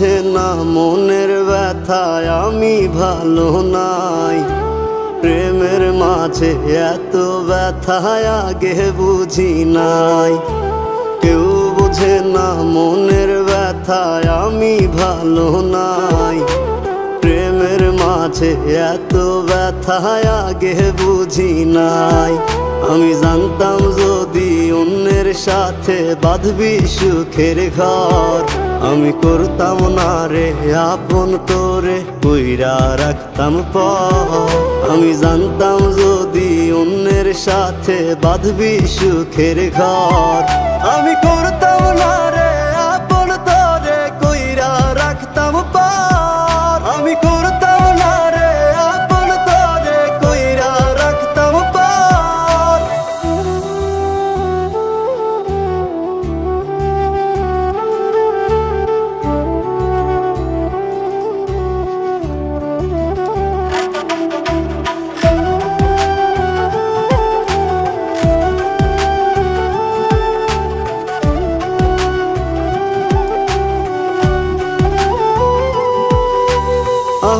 বুঝে না মনের ব্যথায় আমি ভালো নাই। প্রেমের মাঝে এত ব্যথায় আগে বুঝি নাই। কেউ বুঝে না মনের ব্যথায় আমি ভালো নাই। প্রেমের মাঝে এত ব্যথায় আগে বুঝি নাই। আমি জানতাম যদি অন্যের সাথে বাঁধবি সুখের ঘর, আমি করতাম না রে আপন তোরে কইরা রাখতাম পর। আমি জানতাম যদি অন্যের সাথে বাঁধবি সুখের ঘর, আমি করতাম না রে আপন তোরে কইরা রাখতাম পর। আমি করতাম না রে আপন তোরে কইরা রাখতাম পর।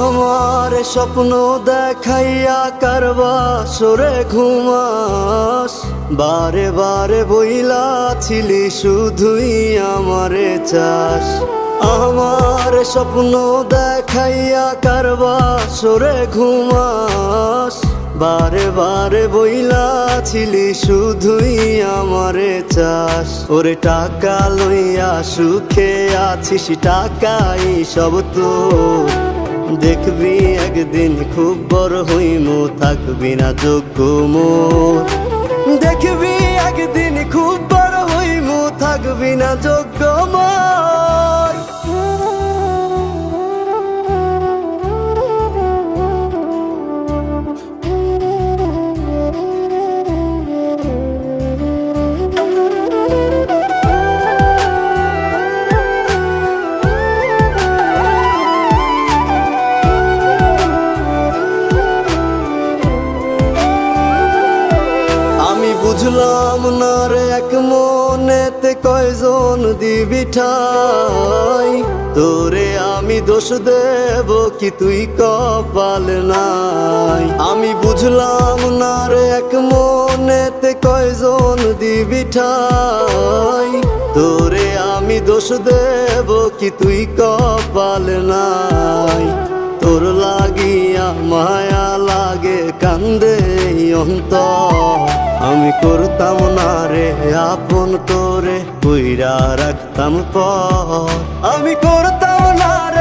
আমার স্বপ্ন দেখাইয়া কারবা সরে ঘুমাস, বারে বারে বইলা ছিলি শুধুই আমারে চাস। আমার স্বপ্ন দেখাইয়া কারবা সরে ঘুমাস, বারে বারে বইলা ছিলি শুধুই আমারে চাস। ওরে টাকা লইয়া সুখে আছিস, টাকাই সব তোর। দেখবি একদিন খুব বড় হইমু, থাকবি না যোগ্য মোর। দেখবি একদিন খুব বড় হইমু, থাকবি না যোগ্য মোর। বুঝলাম না রে এক মনেতে কয়জন দিবি ঠাই, তোরে আমি দোষ দেব কি তুই কপাল নাই। আমি বুঝলাম না রে এক মনেতে কয়জন দিবি ঠাই, তোরে আমি দোষ দেব কি তুই কপাল নাই। তোর লাগিয়া মায়া লাগে কান্দে অন্তর, আমি করতাম না রে আপন তোরে কইরা রাখতাম পর। আমি করতাম না রে